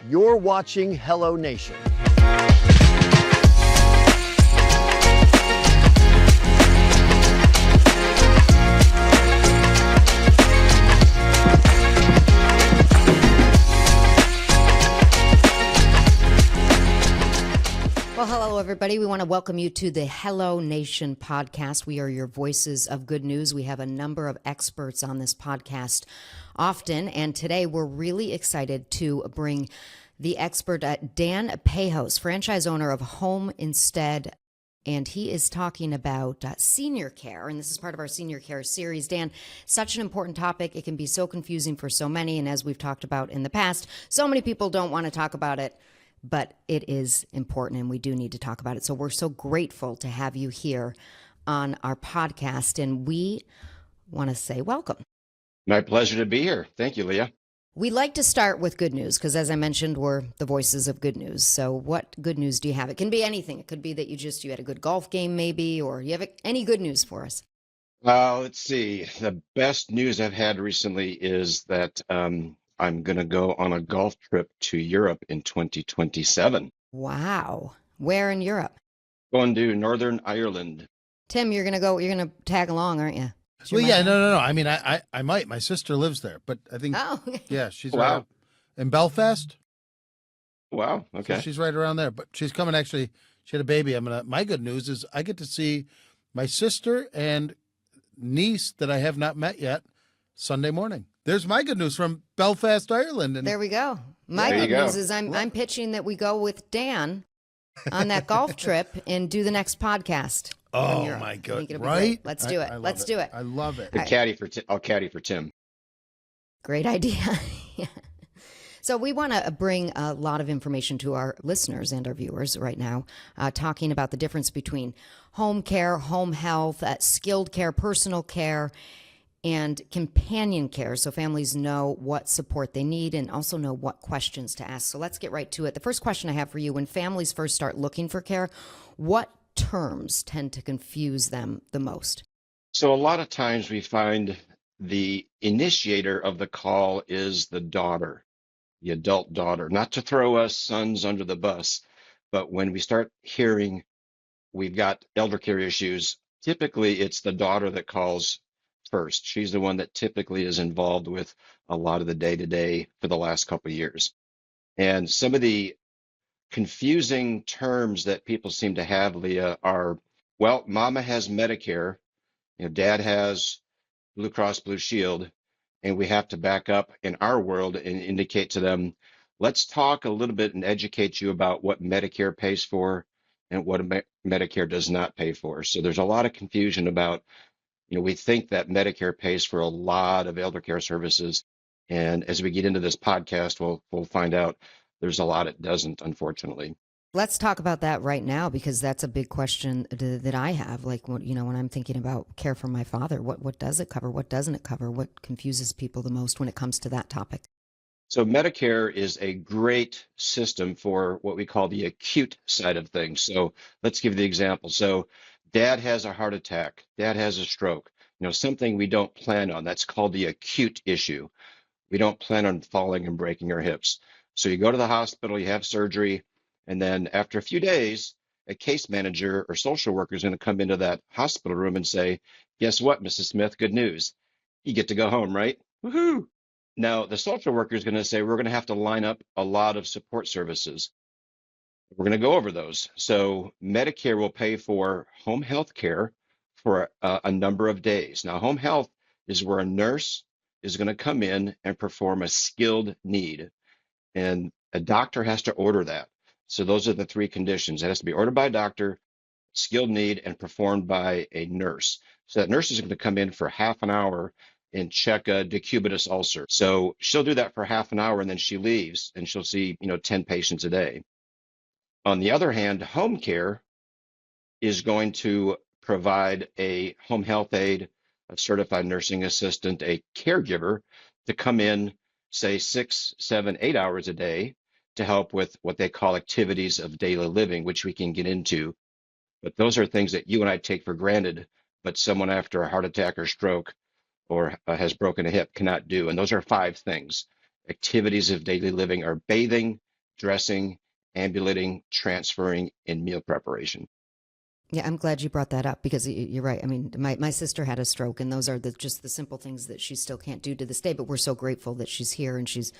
You're watching HelloNation. Well, hello, everybody. We want to welcome you to the HelloNation podcast. We are your voices of good news. We have a number of experts on this podcast often, and today we're really excited to bring the expert Dan Pahos, franchise owner of Home Instead, and he is talking about senior care, and this is part of our senior care series. Dan, such an important topic. It can be so confusing for so many, and as we've talked about in the past, so many people don't want to talk about it. But it is important, and we do need to talk about it. So we're so grateful to have you here on our podcast, and we want to say welcome. My pleasure to be here. Thank you, Leah. We like to start with good news because, as I mentioned, we're the voices of good news. So what good news do you have? It can be anything. It could be that you had a good golf game maybe, or you have any good news for us. Let's see. The best news I've had recently is that I'm going to go on a golf trip to Europe in 2027. Wow. Where in Europe? Going to Northern Ireland. Tim, you're going to tag along, aren't you? Well, yeah, no. I mean, I might. My sister lives there, but I think, yeah, she's right in Belfast. Wow. Okay. So she's right around there, but she's coming actually. She had a baby. My good news is I get to see my sister and niece that I have not met yet Sunday morning. There's my good news from Belfast, Ireland. And there we go. My good news is I'm pitching that we go with Dan on that golf trip and do the next podcast. Oh my God! Right? Let's do it. Let's do it. I love it. I'll caddy for Tim. Great idea. Yeah. So we want to bring a lot of information to our listeners and our viewers right now, talking about the difference between home care, home health, skilled care, personal care, and companion care, so families know what support they need and also know what questions to ask. So let's get right to it. The first question I have for you, when families first start looking for care, what terms tend to confuse them the most? So a lot of times we find the initiator of the call is the daughter, the adult daughter. Not to throw us sons under the bus, but when we start hearing we've got elder care issues, typically it's the daughter that calls first. She's the one that typically is involved with a lot of the day-to-day for the last couple of years. And some of the confusing terms that people seem to have, Leah, are, well, mama has Medicare, dad has Blue Cross Blue Shield, and we have to back up in our world and indicate to them, let's talk a little bit and educate you about what Medicare pays for and what Medicare does not pay for. So there's a lot of confusion about we think that Medicare pays for a lot of elder care services. And as we get into this podcast, we'll find out there's a lot it doesn't, unfortunately. Let's talk about that right now, because that's a big question that I have. Like, when I'm thinking about care for my father, what does it cover? What doesn't it cover? What confuses people the most when it comes to that topic? So Medicare is a great system for what we call the acute side of things. So let's give the example. So dad has a heart attack, dad has a stroke, something we don't plan on. That's called the acute issue. We don't plan on falling and breaking our hips. So you go to the hospital, you have surgery, and then after a few days, a case manager or social worker is going to come into that hospital room and say, guess what, Mrs. Smith, good news. You get to go home, right? Woohoo! Now, the social worker is going to say, we're going to have to line up a lot of support services. We're going to go over those. So Medicare will pay for home health care for a number of days. Now, home health is where a nurse is going to come in and perform a skilled need. And a doctor has to order that. So those are the three conditions. It has to be ordered by a doctor, skilled need, and performed by a nurse. So that nurse is going to come in for half an hour and check a decubitus ulcer. So she'll do that for half an hour and then she leaves and she'll see, 10 patients a day. On the other hand, home care is going to provide a home health aide, a certified nursing assistant, a caregiver to come in, say 6, 7, 8 hours a day to help with what they call activities of daily living, which we can get into. But those are things that you and I take for granted, but someone after a heart attack or stroke or has broken a hip cannot do. And those are 5 things. Activities of daily living are bathing, dressing, ambulating, transferring, and meal preparation. Yeah, I'm glad you brought that up because you're right. I mean, my sister had a stroke, and those are just the simple things that she still can't do to this day. But we're so grateful that she's here and she's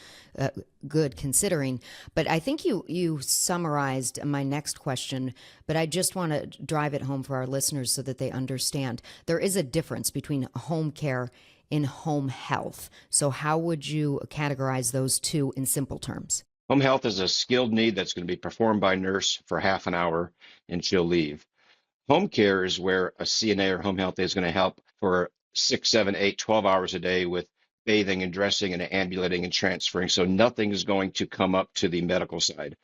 good considering. But I think you summarized my next question, but I just want to drive it home for our listeners so that they understand. There is a difference between home care and home health. So how would you categorize those two in simple terms? Home health is a skilled need that's going to be performed by a nurse for half an hour and she'll leave. Home care is where a CNA or home health is going to help for 6, 7, 8, 12 hours a day with bathing and dressing and ambulating and transferring. So nothing is going to come up to the medical side.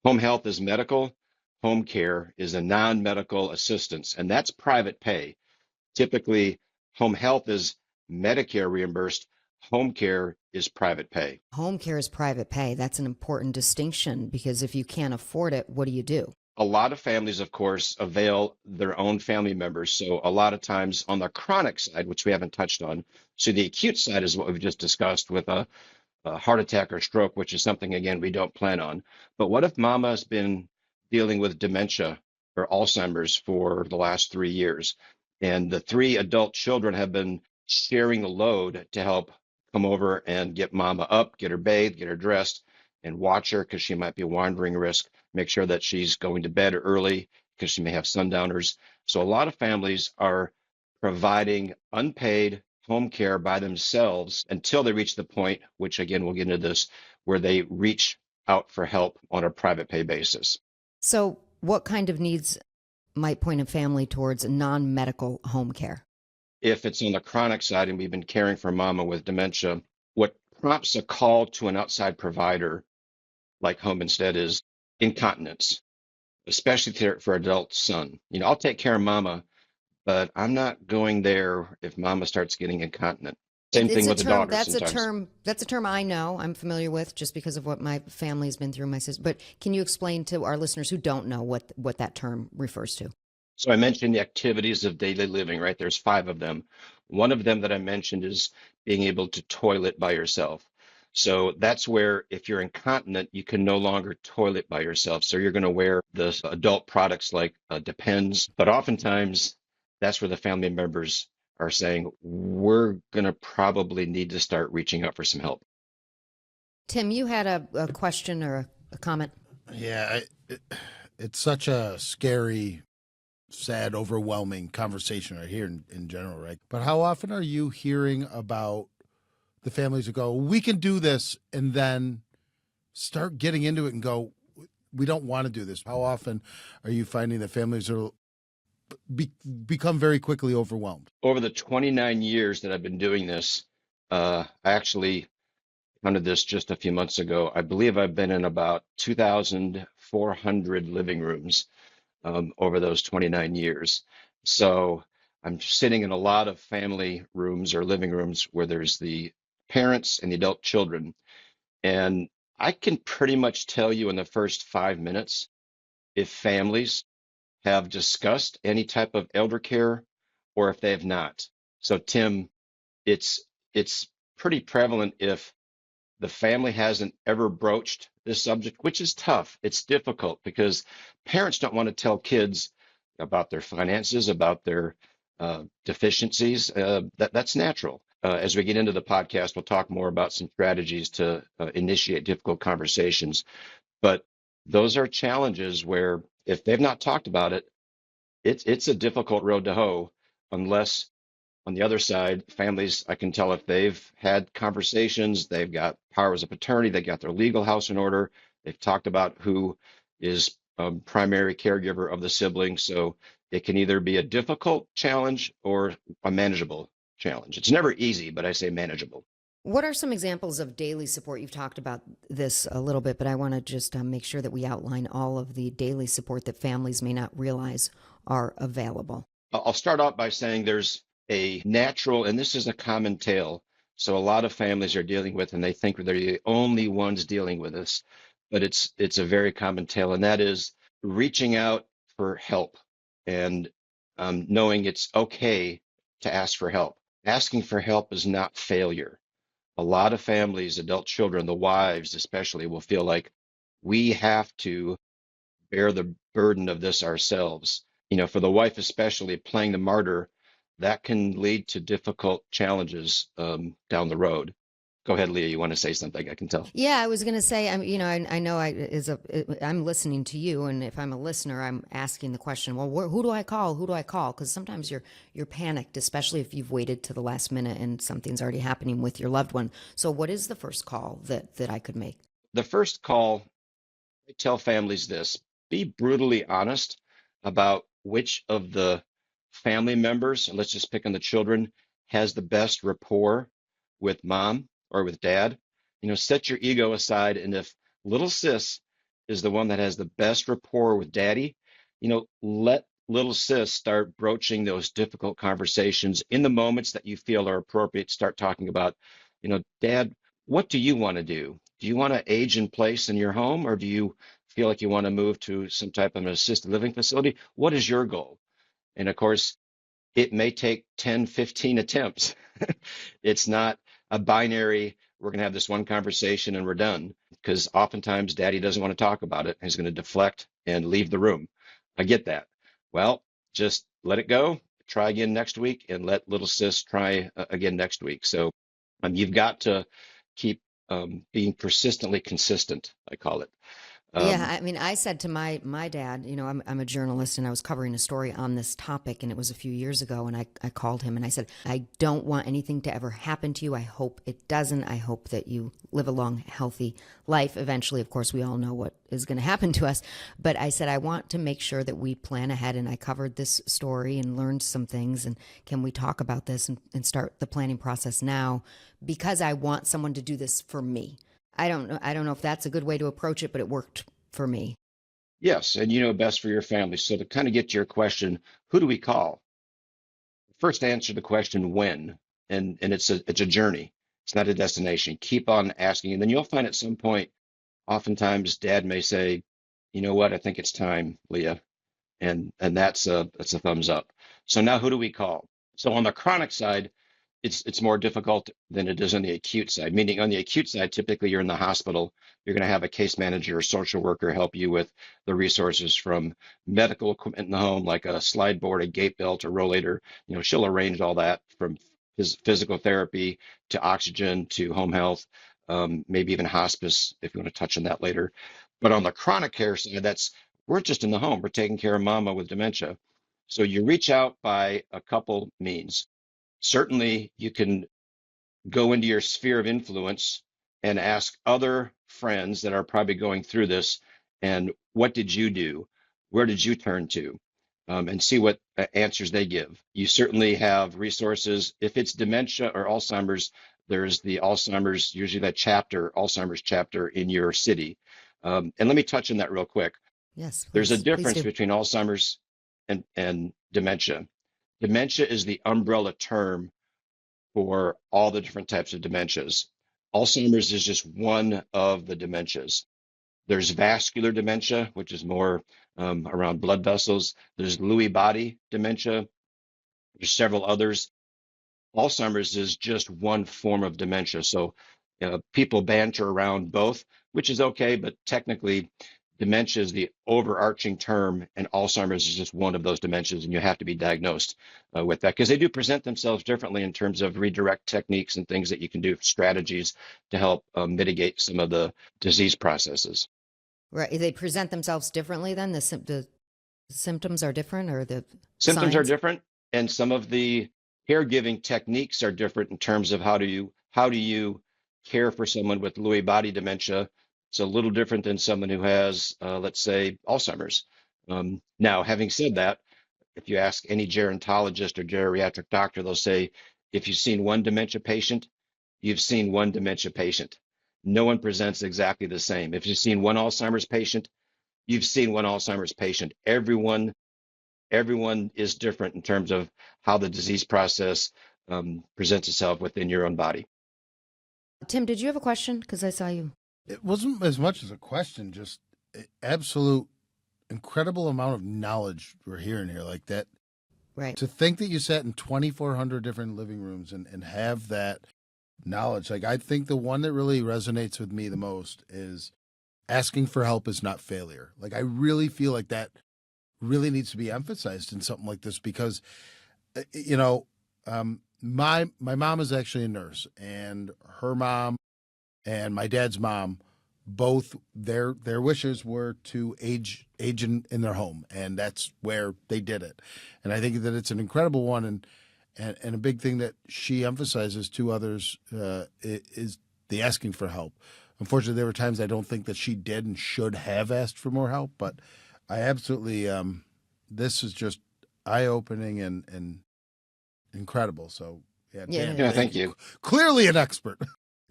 Home health is medical. Home care is a non-medical assistance, and that's private pay. Typically, home health is Medicare reimbursed. Home care is private pay. Home care is private pay. That's an important distinction because if you can't afford it, what do you do? A lot of families, of course, avail their own family members. So a lot of times on the chronic side, which we haven't touched on, so the acute side is what we've just discussed with a heart attack or stroke, which is something, again, we don't plan on. But what if mama has been dealing with dementia or Alzheimer's for the last 3 years, and the 3 adult children have been sharing the load to help come over and get mama up, get her bathed, get her dressed, and watch her because she might be a wandering risk, make sure that she's going to bed early because she may have sundowners. So a lot of families are providing unpaid home care by themselves until they reach the point, which again, we'll get into this, where they reach out for help on a private pay basis. So what kind of needs might point a family towards non-medical home care? If it's on the chronic side and we've been caring for mama with dementia, what prompts a call to an outside provider like Home Instead is incontinence, especially for adult son. I'll take care of mama, but I'm not going there if mama starts getting incontinent. Same thing with the daughter. That's a term I know. I'm familiar with just because of what my family's been through. My sister. But can you explain to our listeners who don't know what that term refers to? So I mentioned the activities of daily living, right? There's 5 of them. One of them that I mentioned is being able to toilet by yourself. So that's where if you're incontinent, you can no longer toilet by yourself. So you're going to wear the adult products like Depends. But oftentimes, that's where the family members are saying, we're going to probably need to start reaching out for some help. Tim, you had a question or a comment? Yeah, it's such a scary, sad, overwhelming conversation right here in general, right? But how often are you hearing about the families who go, we can do this, and then start getting into it and go, we don't want to do this? How often are you finding that families are become very quickly overwhelmed? Over the 29 years that I've been doing this, I actually counted this just a few months ago. I believe I've been in about 2,400 living rooms over those 29 years. So I'm sitting in a lot of family rooms or living rooms where there's the parents and the adult children. And I can pretty much tell you in the first 5 minutes if families have discussed any type of elder care or if they have not. So Tim, it's pretty prevalent if the family hasn't ever broached this subject, which is tough. It's difficult because parents don't want to tell kids about their finances, about their deficiencies. That's natural. As we get into the podcast, we'll talk more about some strategies to initiate difficult conversations. But those are challenges where if they've not talked about it, it's a difficult road to hoe unless on the other side, families, I can tell if they've had conversations, they've got powers of attorney, they got their legal house in order, they've talked about who is primary caregiver of the sibling. So it can either be a difficult challenge or a manageable challenge. It's never easy, but I say manageable. What are some examples of daily support? You've talked about this a little bit, but I want to just make sure that we outline all of the daily support that families may not realize are available. I'll start out by saying there's a natural, and this is a common tale. So a lot of families are dealing with, and they think they're the only ones dealing with this, but it's a very common tale, and that is reaching out for help and knowing it's okay to ask for help. Asking for help is not failure. A lot of families, adult children, the wives especially, will feel like we have to bear the burden of this ourselves. For the wife especially, playing the martyr, that can lead to difficult challenges down the road. Go ahead, Leah. You want to say something? I can tell. Yeah, I was going to say, I know I'm listening to you, and if I'm a listener, I'm asking the question, well, who do I call? Who do I call? Because sometimes you're panicked, especially if you've waited to the last minute and something's already happening with your loved one. So, what is the first call that I could make? The first call, I tell families this: be brutally honest about which of the family members, and let's just pick on the children, has the best rapport with mom or with dad. Set your ego aside, and if little sis is the one that has the best rapport with daddy, let little sis start broaching those difficult conversations in the moments that you feel are appropriate. Start talking about, Dad, what do you want to do? Do you want to age in place in your home, or do you feel like you want to move to some type of an assisted living facility? What is your goal? And of course, it may take 10, 15 attempts. It's not a binary, we're going to have this one conversation and we're done, because oftentimes daddy doesn't want to talk about it. He's going to deflect and leave the room. I get that. Well, just let it go. Try again next week, and let little sis try again next week. So you've got to keep being persistently consistent, I call it. Yeah, I mean, I said to my dad, I'm a journalist and I was covering a story on this topic, and it was a few years ago, and I called him and I said, I don't want anything to ever happen to you. I hope it doesn't. I hope that you live a long, healthy life. Eventually, of course, we all know what is going to happen to us. But I said, I want to make sure that we plan ahead, and I covered this story and learned some things, and can we talk about this and start the planning process now, because I want someone to do this for me. I don't know if that's a good way to approach it, but it worked for me. Yes, and you know best for your family. So to kind of get to your question, who do we call? First, answer the question when, and it's a journey. It's not a destination. Keep on asking, and then you'll find at some point, oftentimes, Dad may say, "You know what? I think it's time, Leah," and that's a thumbs up. So now, who do we call? So on the chronic side, it's more difficult than it is on the acute side. Meaning, on the acute side, typically you're in the hospital. You're going to have a case manager or social worker help you with the resources from medical equipment in the home, like a slide board, a gait belt, a rollator. She'll arrange all that, from physical therapy to oxygen to home health, maybe even hospice if you want to touch on that later. But on the chronic care side, we're just in the home. We're taking care of mama with dementia. So you reach out by a couple means. Certainly, you can go into your sphere of influence and ask other friends that are probably going through this, and what did you do? Where did you turn to? And see what answers they give. You certainly have resources. If it's dementia or Alzheimer's, there's the Alzheimer's, usually that Alzheimer's chapter in your city. And let me touch on that real quick. Yes, There's a please difference do. between Alzheimer's and dementia. Dementia is the umbrella term for all the different types of dementias. Alzheimer's is just one of the dementias. There's vascular dementia, which is more around blood vessels. There's Lewy body dementia. There's several others. Alzheimer's is just one form of dementia. So people banter around both, which is okay, but technically dementia is the overarching term, and Alzheimer's is just one of those dementias, and you have to be diagnosed with that, because they do present themselves differently in terms of redirect techniques and things that you can do, strategies to help mitigate some of the disease processes. Right. They present themselves differently then? The symptoms are different, or the Symptoms are signs? different, and some of the caregiving techniques are different in terms of how do you care for someone with Lewy body dementia. It's a little different than someone who has, let's say, Alzheimer's. Now, having said that, if you ask any gerontologist or geriatric doctor, they'll say, if you've seen one dementia patient, you've seen one dementia patient. No one presents exactly the same. If you've seen one Alzheimer's patient, you've seen one Alzheimer's patient. Everyone is different in terms of how the disease process presents itself within your own body. Tim, did you have a question? Because I saw you. It wasn't as much as a question, just absolute incredible amount of knowledge we're hearing here. Like that, Right. to think that you sat in 2,400 different living rooms and have that knowledge. Like, I think the one that really resonates with me the most is asking for help is not failure. Like, I really feel like that really needs to be emphasized in something like this because, you know, my mom is actually a nurse, and her mom and my dad's mom, both their wishes were to age in their home, and that's where they did it. And I think that it's an incredible one, and a big thing that she emphasizes to others is the asking for help. Unfortunately, there were times I don't think that she did and should have asked for more help, but I absolutely this is just eye opening and incredible. So yeah, Yeah, Dan, Yeah, thank you. Clearly an expert.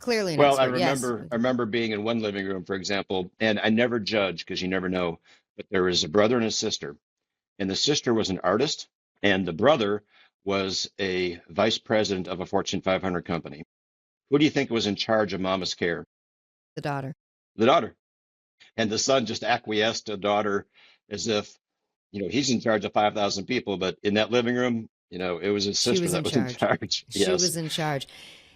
clearly an Well, expert. Yes. I remember being in one living room, for example, and I never judge because you never know, but there was a brother and a sister, and the sister was an artist, and the brother was a vice president of a Fortune 500 company. Who do you think was in charge of Mama's care? The daughter. The daughter. And the son just acquiesced to the daughter as if, he's in charge of 5,000 people, but in that living room, it was his She sister was that in was in charge. charge. She Yes. was in charge.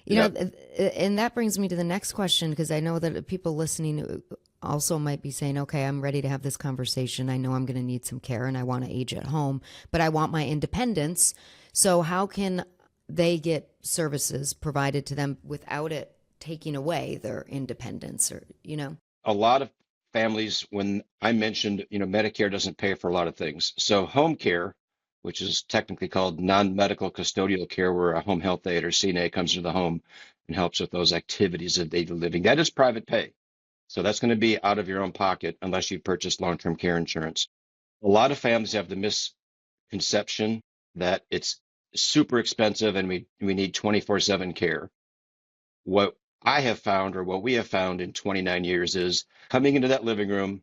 Yep. And that brings me to the next question, because I know that people listening also might be saying, okay, I'm ready to have this conversation. I know I'm going to need some care and I want to age at home, but I want my independence. So how can they get services provided to them without it taking away their independence or? A lot of families, when I mentioned, Medicare doesn't pay for a lot of things. So home care, which is technically called non-medical custodial care, where a home health aide or CNA comes into the home and helps with those activities of daily living, that is private pay. So that's going to be out of your own pocket unless you purchase long-term care insurance. A lot of families have the misconception that it's super expensive and we need 24/7 care. What I have found, or what we have found in 29 years, is coming into that living room,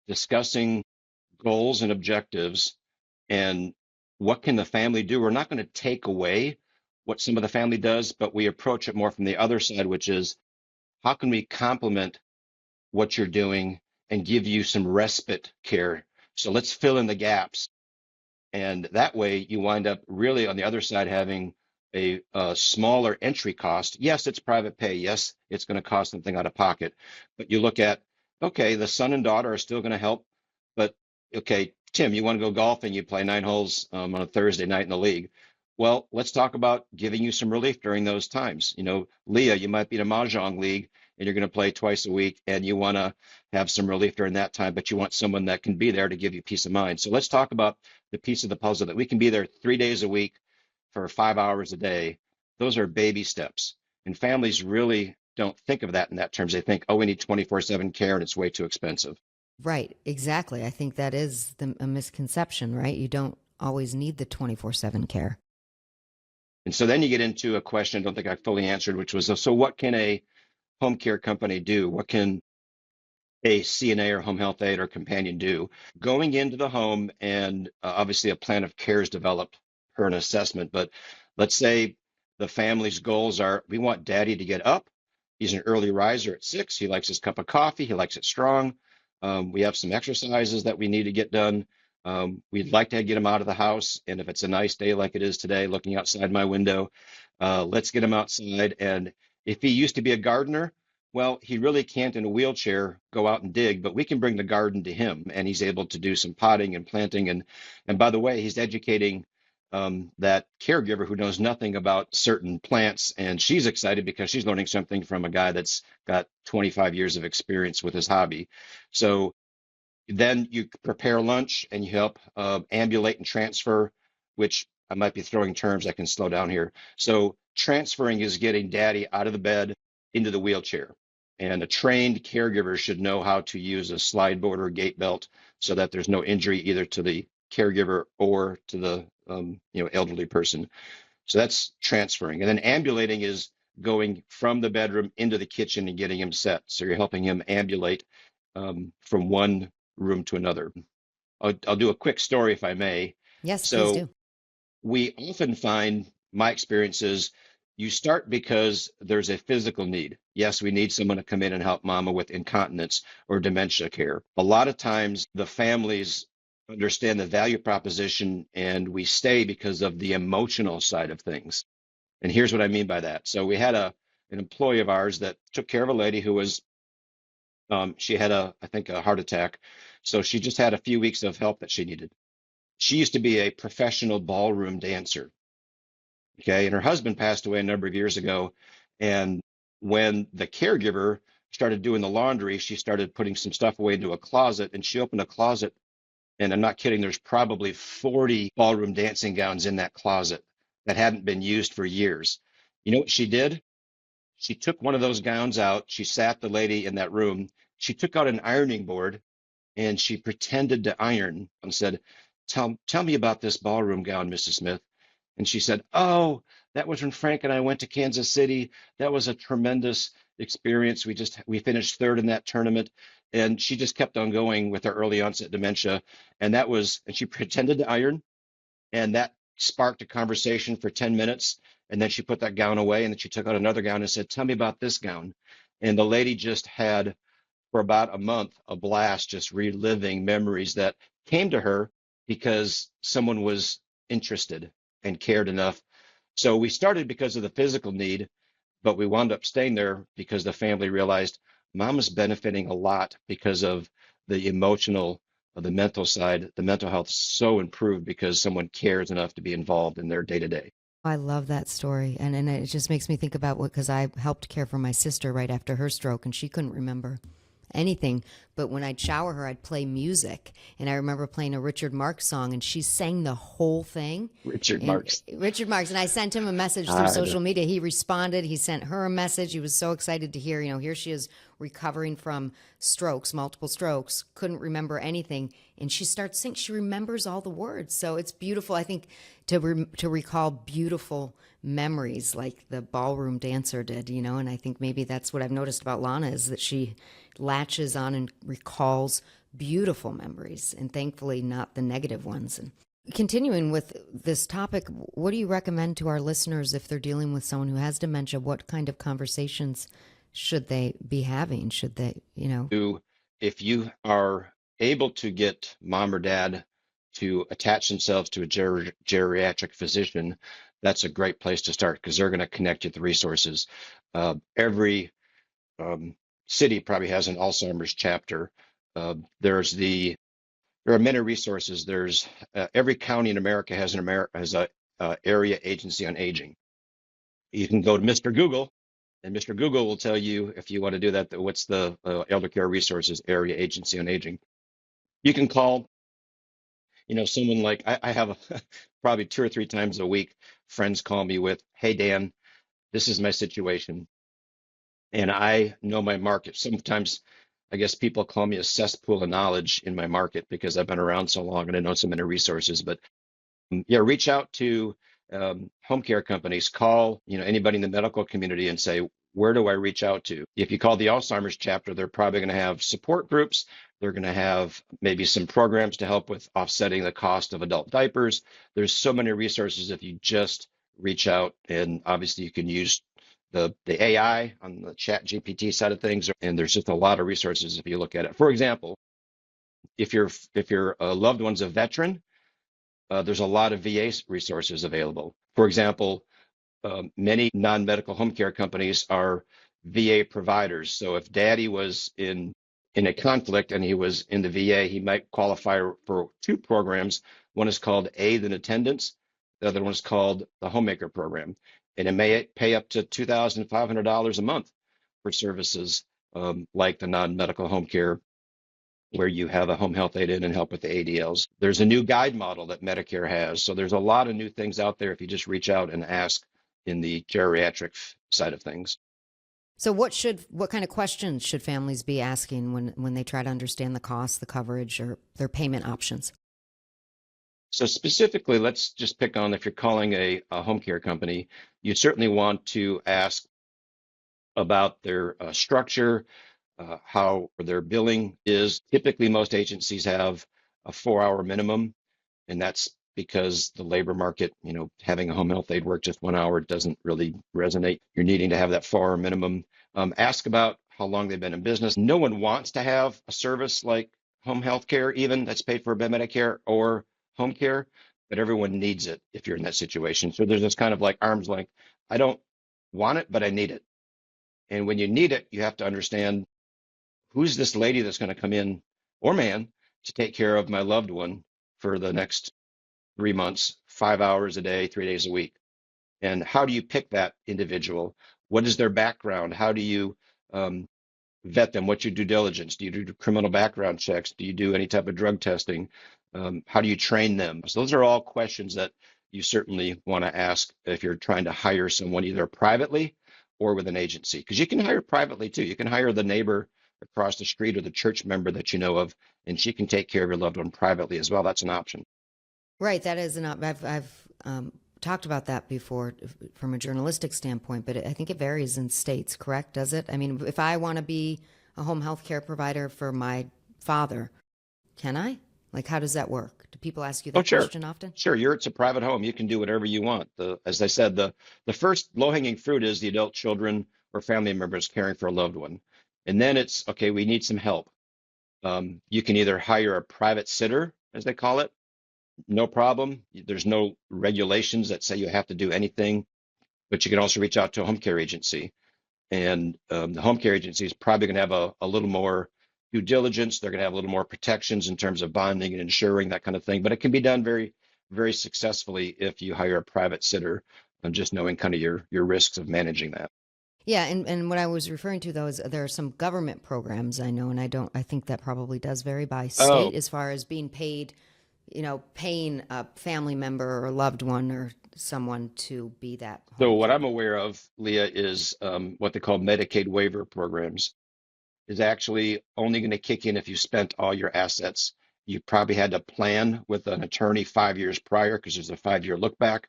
discussing goals and objectives, and what can the family do. We're not going to take away what some of the family does, but we approach it more from the other side, which is how can we complement what you're doing and give you some respite care. So let's fill in the gaps. And that way you wind up really on the other side having a smaller entry cost. Yes, it's private pay. Yes, it's going to cost something out of pocket. But you look at, okay, the son and daughter are still going to help. But okay, Tim, you want to go golfing, you play 9 holes on a Thursday night in the league. Well, let's talk about giving you some relief during those times. Leah, you might be in a mahjong league and you're going to play twice a week and you want to have some relief during that time, but you want someone that can be there to give you peace of mind. So let's talk about the piece of the puzzle that we can be there 3 days a week for 5 hours a day. Those are baby steps. And families really don't think of that in that terms. They think, oh, we need 24/7 care and it's way too expensive. Right. Exactly. I think that is a misconception, right? You don't always need the 24/7 care. And so then you get into a question I don't think I fully answered, which was, so what can a home care company do? What can a CNA or home health aide or companion do? Going into the home, and obviously a plan of care is developed per an assessment, but let's say the family's goals are, we want daddy to get up. He's an early riser at 6. He likes his cup of coffee. He likes it strong. We have some exercises that we need to get done. We'd like to get him out of the house. And if it's a nice day like it is today, looking outside my window, let's get him outside. And if he used to be a gardener, well, he really can't in a wheelchair go out and dig, but we can bring the garden to him and he's able to do some potting and planting. And by the way, he's educating that caregiver who knows nothing about certain plants. And she's excited because she's learning something from a guy that's got 25 years of experience with his hobby. So then you prepare lunch and you help ambulate and transfer, which I might be throwing terms. I can slow down here. So transferring is getting daddy out of the bed into the wheelchair. And a trained caregiver should know how to use a slide board or gait belt so that there's no injury either to the caregiver or to the elderly person. So that's transferring. And then ambulating is going from the bedroom into the kitchen and getting him set. So you're helping him ambulate from one room to another. I'll do a quick story if I may. Yes, So please do. we often find, my experience is, you start because there's a physical need. Yes, we need someone to come in and help mama with incontinence or dementia care. A lot of times the families understand the value proposition and we stay because of the emotional side of things. And here's what I mean by that. So we had an employee of ours that took care of a lady who was She had I think a heart attack. So she just had a few weeks of help that she needed. She used to be a professional ballroom dancer. Okay. And her husband passed away a number of years ago. And when the caregiver started doing the laundry, she started putting some stuff away into a closet, and she opened a closet. And I'm not kidding, there's probably 40 ballroom dancing gowns in that closet that hadn't been used for years. You know what she did? She took one of those gowns out. She sat the lady in that room. She took out an ironing board and she pretended to iron and said, tell me about this ballroom gown, Mrs. Smith. And she said, oh, that was when Frank and I went to Kansas City. That was a tremendous experience. We finished third in that tournament. And she just kept on going with her early onset dementia. And she pretended to iron, and that sparked a conversation for 10 minutes. And then she put that gown away, and then she took out another gown and said, tell me about this gown. And the lady just had, for about a month, a blast, just reliving memories that came to her because someone was interested and cared enough. So we started because of the physical need, but we wound up staying there because the family realized mom is benefiting a lot because of the emotional, the mental side. The mental health is so improved because someone cares enough to be involved in their day to day. I love that story. And it just makes me think about because I helped care for my sister right after her stroke, and she couldn't remember anything. But when I'd shower her, I'd play music. And I remember playing a Richard Marx song, and she sang the whole thing. Richard Marx. Richard Marx. And I sent him a message through social media. He responded. He sent her a message. He was so excited to hear, here she is recovering from strokes, multiple strokes, couldn't remember anything. And she starts singing. She remembers all the words. So it's beautiful, I think, to recall beautiful memories like the ballroom dancer did, and I think maybe that's what I've noticed about Lana is that she latches on and recalls beautiful memories, and thankfully not the negative ones. And continuing with this topic, what do you recommend to our listeners if they're dealing with someone who has dementia? What kind of conversations should they be having? Should they, If you are able to get mom or dad to attach themselves to a geriatric physician, that's a great place to start because they're going to connect you to the resources. Every city probably has an Alzheimer's chapter. There are many resources. There's every county in America has a area agency on aging. You can go to Mr. Google, and Mr. Google will tell you if you want to do that. What's the Elder Care Resources Area Agency on Aging? You can call. Someone like I have probably 2 or 3 times a week, friends call me with, hey, Dan, this is my situation. And I know my market. Sometimes I guess people call me a cesspool of knowledge in my market because I've been around so long and I know so many resources. But yeah, reach out to home care companies, call, anybody in the medical community and say, where do I reach out to? If you call the Alzheimer's chapter, they're probably going to have support groups. They're going to have maybe some programs to help with offsetting the cost of adult diapers. There's so many resources if you just reach out, and obviously you can use the AI on the chat GPT side of things. And there's just a lot of resources if you look at it. For example, if your loved one's a veteran, there's a lot of VA resources available. For example, many non-medical home care companies are VA providers. So if daddy was in a conflict and he was in the VA, he might qualify for 2 programs. One is called Aid and Attendance. The other one is called the Homemaker Program. And it may pay up to $2,500 a month for services like the non-medical home care, where you have a home health aide in and help with the ADLs. There's a new guide model that Medicare has. So there's a lot of new things out there if you just reach out and ask in the geriatric side of things. So what kind of questions should families be asking when they try to understand the cost, the coverage, or their payment options? So specifically, let's just pick on if you're calling a home care company, you certainly want to ask about their structure, how their billing is. Typically, most agencies have a 4-hour minimum, and that's because the labor market, having a home health aide work just 1 hour doesn't really resonate. You're needing to have that 4-hour minimum. Ask about how long they've been in business. No one wants to have a service like home health care, even that's paid for by Medicare or home care, but everyone needs it if you're in that situation. So there's this kind of like arm's length. I don't want it, but I need it. And when you need it, you have to understand who's this lady that's going to come in, or man, to take care of my loved one for the next 3 months, 5 hours a day, 3 days a week? And how do you pick that individual? What is their background? How do you um, vet them? What's your due diligence? Do you do criminal background checks? Do you do any type of drug testing? How do you train them? So those are all questions that you certainly want to ask if you're trying to hire someone either privately or with an agency, because you can hire privately too. You can hire the neighbor across the street or the church member that you know of, and she can take care of your loved one privately as well. That's an option. Right, that is an I've talked about that before from a journalistic standpoint, but I think it varies in states, correct? Does it? I mean, if I want to be a home health care provider for my father, can I? Like, how does that work? Do people ask you that Sure. question often? Sure. It's a private home. You can do whatever you want. As I said, the first low-hanging fruit is the adult children or family members caring for a loved one. And then it's, okay, we need some help. You can either hire a private sitter, as they call it. No problem. There's no regulations that say you have to do anything, but you can also reach out to a home care agency. And the home care agency is probably going to have a little more due diligence. They're going to have a little more protections in terms of bonding and insuring, that kind of thing. But it can be done very, very successfully if you hire a private sitter, and just knowing kind of your risks of managing that. Yeah, and what I was referring to though is there are some government programs I know, and I think that probably does vary by Oh, state as far as being paid, paying a family member or loved one or someone to be that so home what care. I'm aware of, Leah, is what they call Medicaid waiver programs is actually only going to kick in if you spent all your assets. You probably had to plan with an attorney 5 years prior because there's a 5-year look back.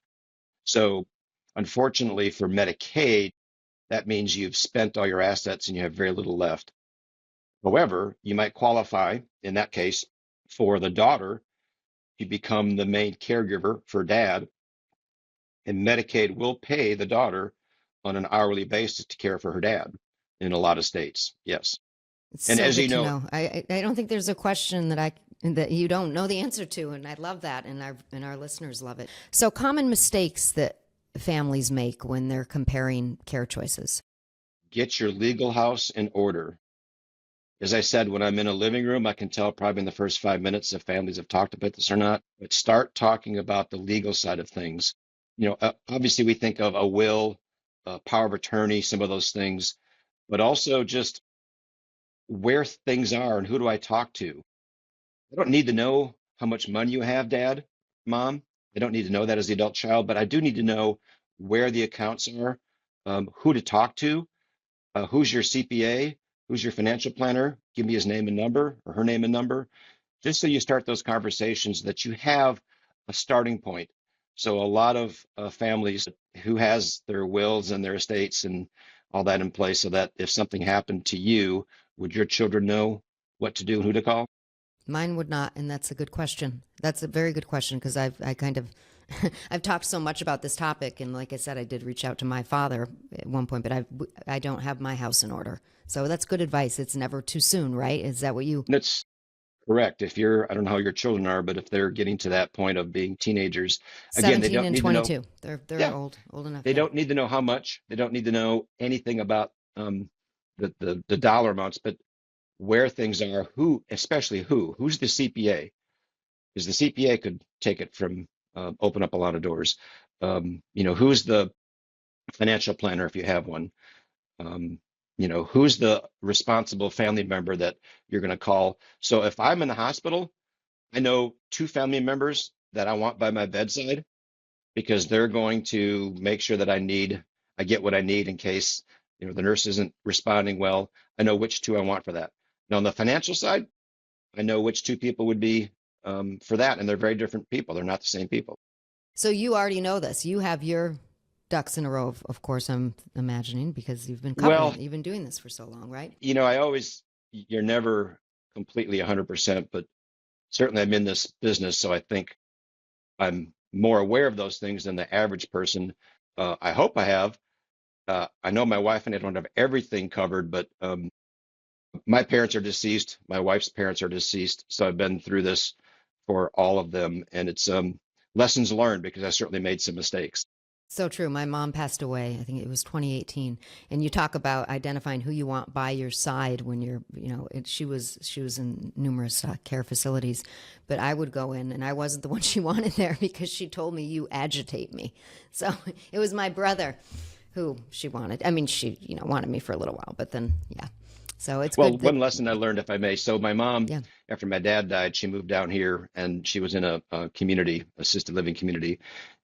So unfortunately for Medicaid, that means you've spent all your assets and you have very little left. However, you might qualify in that case for the daughter to become the main caregiver for dad, and Medicaid will pay the daughter on an hourly basis to care for her dad in a lot of states. Yes. It's And so as good you to know, know. I don't think there's a question that you don't know the answer to, and I love that, and our listeners love it. So common mistakes that families make when they're comparing care choices. get your legal house in order. As I said, when I'm in a living room, I can tell probably in the first 5 minutes if families have talked about this or not. But start talking about the legal side of things. Obviously we think of a will, power of attorney, some of those things, but also just where things are and who do I talk to. I don't need to know how much money you have, dad, mom. I don't need to know that as the adult child, but I do need to know where the accounts are, who to talk to, who's your CPA, who's your financial planner. Give me his name and number or her name and number, just so you start those conversations that you have a starting point. So a lot of families who has their wills and their estates and all that in place, so that if something happened to you, would your children know what to do and who to call? Mine would not, and that's a good question. That's a very good question because I kind of I've talked so much about this topic, and like I said, I did reach out to my father at one point, but I don't have my house in order. So that's good advice. It's never too soon, right? Is that what you? That's correct. If you're, I don't know how your children are, but if they're getting to that point of being teenagers, again, they 17 don't and need to know. 22. They're Yeah, old enough. they Yeah. don't need to know how much. They don't need to know anything about the dollar amounts, but where things are, who, especially who's the CPA, because the CPA could take it from open up a lot of doors. Who's the financial planner if you have one? Um, who's the responsible family member that you're going to call? So if I'm in the hospital, I know two family members that I want by my bedside because they're going to make sure that I get what I need in case, the nurse isn't responding well. I know which two I want for that. Now on the financial side, I know which two people would be for that, and they're very different people. They're not the same people. So you already know this. You have your ducks in a row, of course, I'm imagining, because you've been covering Well, it. You've been doing this for so long, right? you're never completely 100%, but certainly I'm in this business, so I think I'm more aware of those things than the average person. I hope I have. I know my wife and I don't have everything covered, but my parents are deceased. My wife's parents are deceased, so I've been through this for all of them, and it's lessons learned because I certainly made some mistakes. So true. My mom passed away. I think it was 2018. And you talk about identifying who you want by your side when you're, she was in numerous care facilities, but I would go in and I wasn't the one she wanted there because she told me you agitate me. So it was my brother who she wanted. I mean, she, wanted me for a little while, but then, yeah. So it's Well, good that, one lesson I learned, if I may. So my mom, yeah. after my dad died, she moved down here and she was in a community, assisted living community.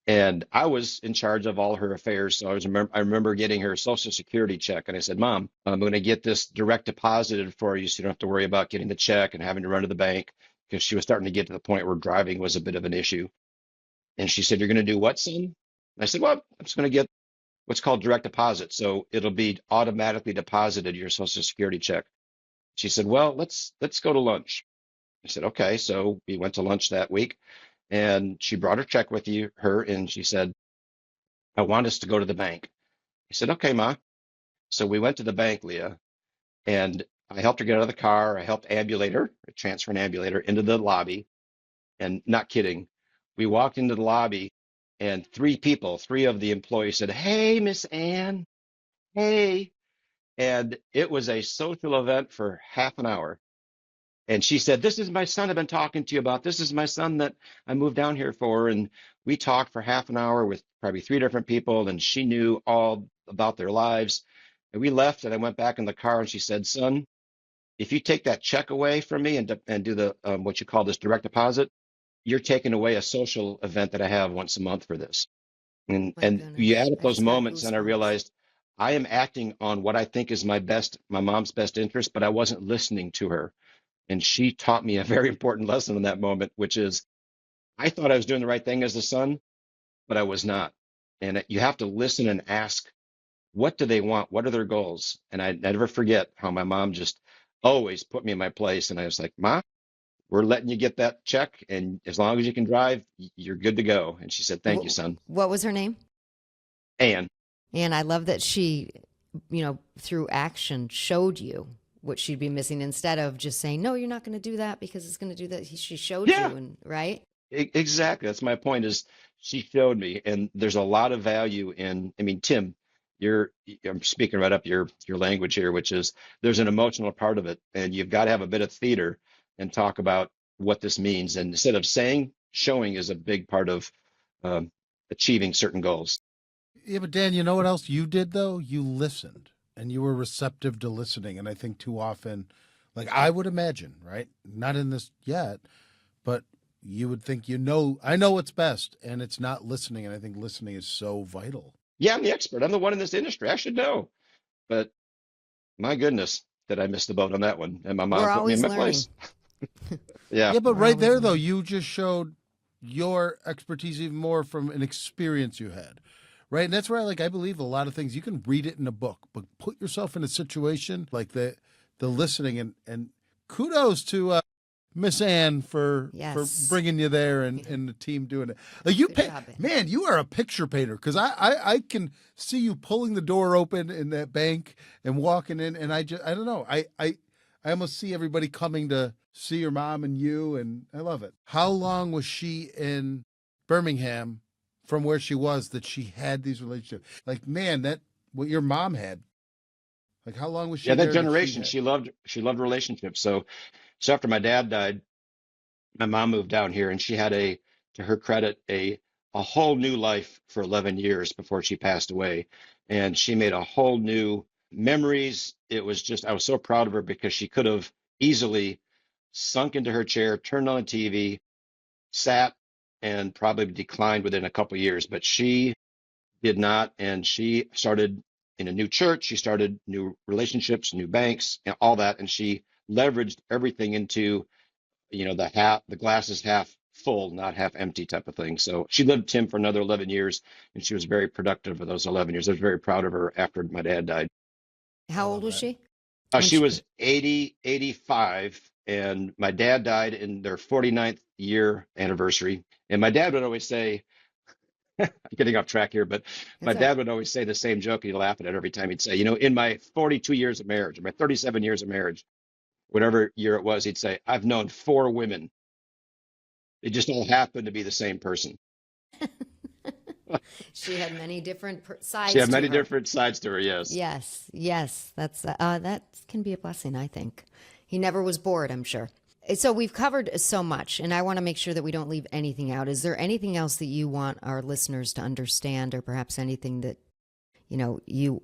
And I was in charge of all her affairs. So I remember getting her Social Security check. And I said, Mom, I'm going to get this direct deposited for you so you don't have to worry about getting the check and having to run to the bank, because she was starting to get to the point where driving was a bit of an issue. And she said, You're going to do what, son? And I said, Well, I'm just going to get what's called direct deposit. So it'll be automatically deposited your Social Security check. She said, Well, let's go to lunch. I said, Okay. So we went to lunch that week and she brought her check with her and she said, I want us to go to the bank. I said, Okay, Ma. So we went to the bank, Leah, and I helped her get out of the car. I helped ambulate her, transfer an ambulator into the lobby. And not kidding, we walked into the lobby and three of the employees said, Hey, Miss Ann, hey. And it was a social event for half an hour. And she said, This is my son I've been talking to you about. This is my son that I moved down here for. And we talked for half an hour with probably three different people, and she knew all about their lives. And we left, and I went back in the car, and she said, Son, if you take that check away from me and do the what you call this direct deposit, you're taking away a social event that I have once a month for this. My And you goodness. add up I those just got moments, and I goosebumps. realized I am acting on what I think is my mom's best interest, but I wasn't listening to her. And she taught me a very important lesson in that moment, which is I thought I was doing the right thing as a son, but I was not. And you have to listen and ask, what do they want? What are their goals? And I never forget how my mom just always put me in my place. And I was like, Ma, we're letting you get that check. And as long as you can drive, you're good to go. And she said, Thank you, son. What was her name? And And I love that she, through action showed you what she'd be missing instead of just saying, no, you're not going to do that because it's going to do that. She showed yeah, you, and right? exactly. That's my point is she showed me, and there's a lot of value in, I mean, Tim, you're, I'm speaking right up your language here, which is there's an emotional part of it, and you've got to have a bit of theater and talk about what this means. And instead of saying, showing is a big part of um, achieving certain goals. Yeah, but Dan, you know what else you did though? You listened and you were receptive to listening. And I think too often, like I would imagine, right? Not in this yet, but you would think, I know what's best, and it's not listening. And I think listening is so vital. Yeah, I'm the expert. I'm the one in this industry. I should know. But my goodness, did I miss the boat on that one? And my We're mom put me in always my learning. place. Yeah. Yeah, but We're right always there though, learning. you just showed your expertise even more from an experience you had. Right. And that's where I believe a lot of things you can read it in a book, but put yourself in a situation like the listening and kudos to Miss Ann for Yes. bringing you there and the team doing it. Like you Good pay, job, Ben. man, you are a picture painter because I can see you pulling the door open in that bank and walking in, and I don't know, I almost see everybody coming to see your mom and you, and I love it. How long was she in Birmingham from where she was that she had these relationships? Like, man, that what your mom had. Like, how long was she Yeah, that there that she generation, had? she loved relationships. So after my dad died, my mom moved down here and she had to her credit, a whole new life for 11 years before she passed away. And she made a whole new memories. It was just, I was so proud of her because she could have easily sunk into her chair, turned on the TV, sat, and probably declined within a couple of years. But she did not. And she started in a new church. She started new relationships, new banks, and all that. And she leveraged everything into, the glass is half full, not half empty type of thing. So she lived Tim for another 11 years, and she was very productive for those 11 years. I was very proud of her after my dad died. I How old love was that. she? When She she, was 80, 85, and my dad died in their 49th year anniversary. And my dad would always say, I'm getting off track here, but my that's all right. dad would always say the same joke. He'd laugh at it every time. He'd say, in my 42 years of marriage, or my 37 years of marriage, whatever year it was, he'd say, I've known four women. It just all happened to be the same person. She had many different She sides had to many her. different sides to her, yes. Yes, yes, that can be a blessing, I think. He never was bored, I'm sure. So we've covered so much, and I want to make sure that we don't leave anything out. Is there anything else that you want our listeners to understand, or perhaps anything that you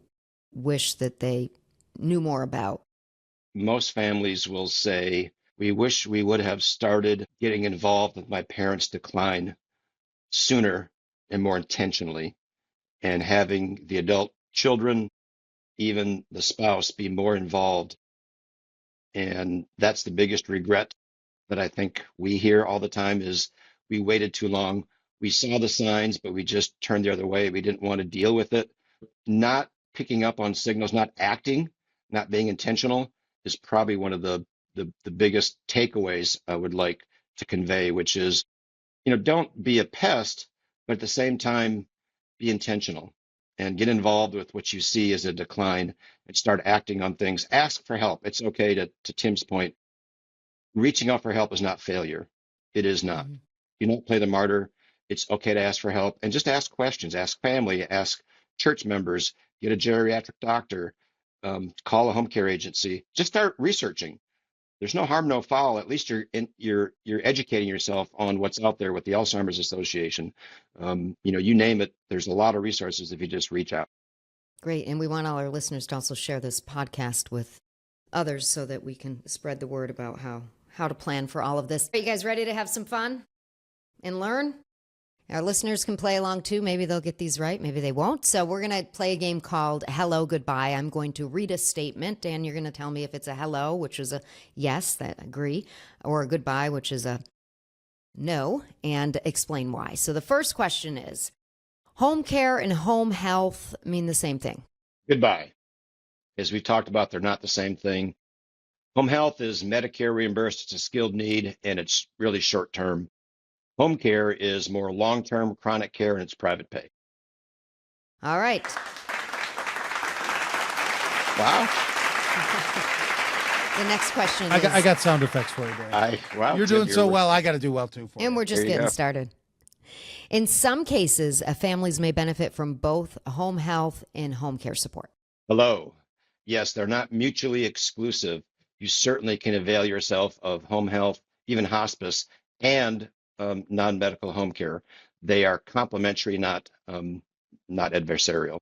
wish that they knew more about? Most families will say, we wish we would have started getting involved with my parents' decline sooner and more intentionally, and having the adult children, even the spouse, be more involved. And that's the biggest regret that I think we hear all the time is we waited too long. We saw the signs, but we just turned the other way. We didn't want to deal with it. Not picking up on signals, not acting, not being intentional is probably one of the biggest takeaways I would like to convey, which is, don't be a pest, but at the same time, be intentional and get involved with what you see as a decline and start acting on things. Ask for help. It's okay to Tim's point. Reaching out for help is not failure. It is not. Mm-hmm. You don't play the martyr. It's okay to ask for help and just ask questions, ask family, ask church members, get a geriatric doctor, call a home care agency. Just start researching. There's no harm, no foul. At least you're educating yourself on what's out there with the Alzheimer's Association. You name it. There's a lot of resources if you just reach out. Great. And we want all our listeners to also share this podcast with others so that we can spread the word about how to plan for all of this. Are you guys ready to have some fun and learn? Our listeners can play along too. Maybe they'll get these right. Maybe they won't. So we're going to play a game called Hello, Goodbye. I'm going to read a statement, and you're going to tell me if it's a hello, which is a yes, that agree, or a goodbye, which is a no, and explain why. So the first question is, home care and home health mean the same thing? Goodbye. As we've talked about, they're not the same thing. Home health is Medicare reimbursed. It's a skilled need, and it's really short term. Home care is more long-term chronic care, and it's private pay. All right. Wow. The next question is... I got sound effects for you, Dan. Wow. You're doing so well. I got to do well too for you. And we're just There you getting go. started. In some cases, families may benefit from both home health and home care support. Hello. Yes, they're not mutually exclusive. You certainly can avail yourself of home health, even hospice, and non-medical home care. They are complementary, not adversarial.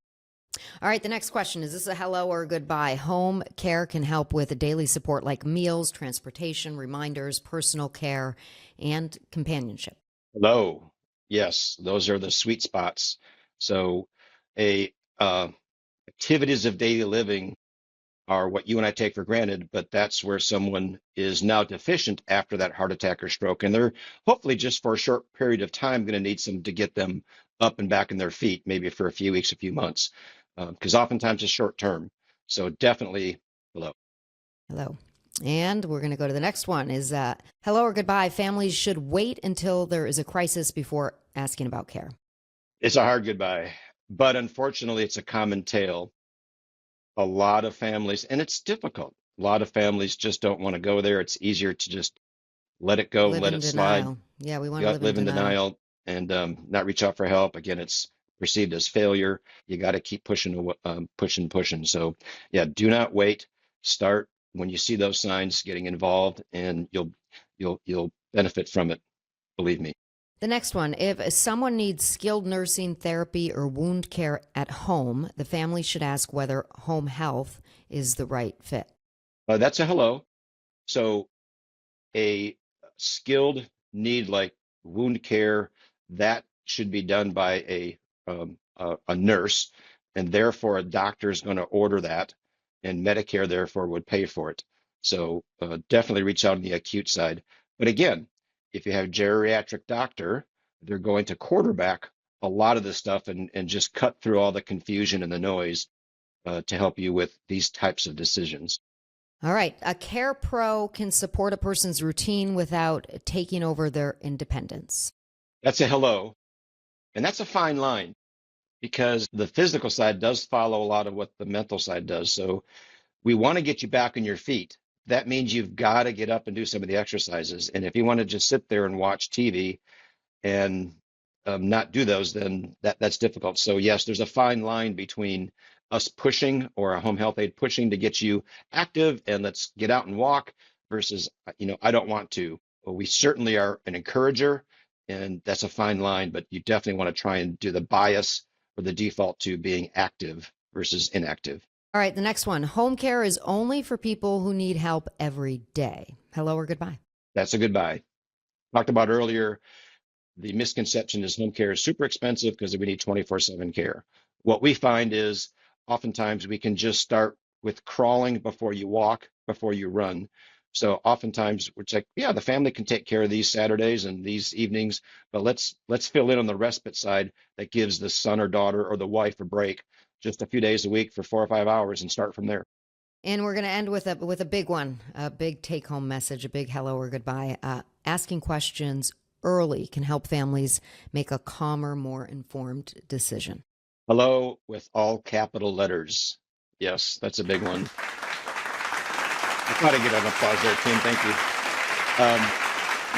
All right, the next question, is this a hello or a goodbye? Home care can help with daily support like meals, transportation, reminders, personal care, and companionship. Hello. Yes, those are the sweet spots. So activities of daily living are what you and I take for granted, but that's where someone is now deficient after that heart attack or stroke. And they're hopefully just for a short period of time going to need some to get them up and back in their feet, maybe for a few weeks, a few months, because oftentimes it's short term. So definitely hello. Hello. And we're going to go to the next one is hello or goodbye. Families should wait until there is a crisis before asking about care. It's a hard goodbye, but unfortunately, it's a common tale. A lot of families, and it's difficult. A lot of families just don't want to go there. It's easier to just let it go, Live let in it slide. denial. Yeah, we want You to got to live in denial and not reach out for help. Again, it's perceived as failure. You got to keep pushing, pushing. So, yeah, do not wait. Start when you see those signs, getting involved, and you'll benefit from it. Believe me. The next one, if someone needs skilled nursing, therapy, or wound care at home, the family should ask whether home health is the right fit. That's a hello. So a skilled need like wound care, that should be done by a nurse, and therefore a doctor is going to order that, and Medicare therefore would pay for it. So definitely reach out on the acute side. But again, if you have a geriatric doctor, they're going to quarterback a lot of this stuff and just cut through all the confusion and the noise to help you with these types of decisions. All right. A care pro can support a person's routine without taking over their independence. That's a hello. And that's a fine line because the physical side does follow a lot of what the mental side does. So we want to get you back on your feet. That means you've got to get up and do some of the exercises. And if you want to just sit there and watch TV and not do those, then that's difficult. So yes, there's a fine line between us pushing or a home health aide pushing to get you active and let's get out and walk versus, I don't want to. Well, we certainly are an encourager, and that's a fine line, but you definitely want to try and do the bias or the default to being active versus inactive. All right, the next one. Home care is only for people who need help every day. Hello or goodbye? That's a goodbye. Talked about earlier, the misconception is home care is super expensive because we need 24/7 care. What we find is oftentimes we can just start with crawling before you walk, before you run. So oftentimes we're like, yeah, the family can take care of these Saturdays and these evenings, but let's fill in on the respite side that gives the son or daughter or the wife a break just a few days a week for 4 or 5 hours and start from there. And we're going to end with a big one, a big take-home message, a big hello or goodbye. Asking questions early can help families make a calmer, more informed decision. Hello with all capital letters. Yes, that's a big one. I thought I'd get an applause there, Tim. Thank you.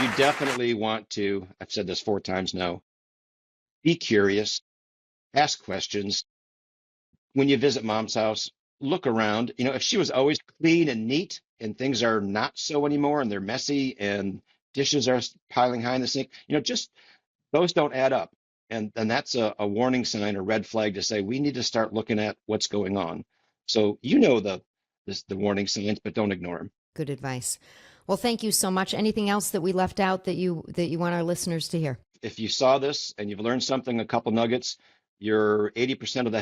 You definitely want to, I've said this 4 times now, be curious, ask questions. When you visit mom's house, look around. If she was always clean and neat and things are not so anymore and they're messy and dishes are piling high in the sink, just those don't add up. And that's a warning sign, a red flag to say we need to start looking at what's going on. So the warning signs, but don't ignore them. Good advice. Well, thank you so much. Anything else that we left out that you want our listeners to hear? If you saw this and you've learned something, a couple nuggets, you're 80%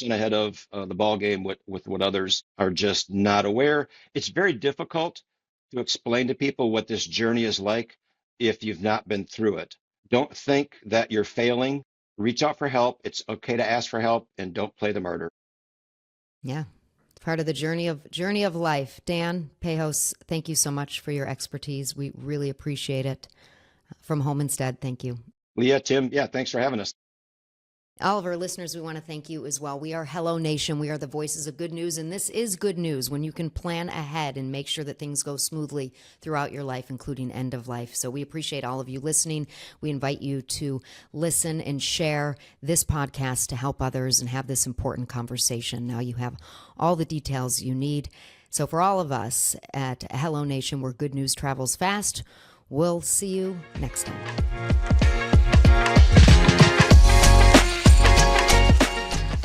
ahead of the ball game with what others are just not aware. It's very difficult to explain to people what this journey is like if you've not been through it. Don't think that you're failing. Reach out for help. It's okay to ask for help, and don't play the martyr. Yeah. Part of the journey of life. Dan Pahos, thank you so much for your expertise. We really appreciate it. From Home Instead, thank you. Leah, Tim, thanks for having us. All of our listeners, we want to thank you as well. We are HelloNation. We are the voices of good news, and this is good news when you can plan ahead and make sure that things go smoothly throughout your life, including end of life. So we appreciate all of you listening. We invite you to listen and share this podcast to help others and have this important conversation. Now you have all the details you need. So for all of us at HelloNation, where good news travels fast, we'll see you next time.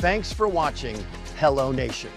Thanks for watching HelloNation.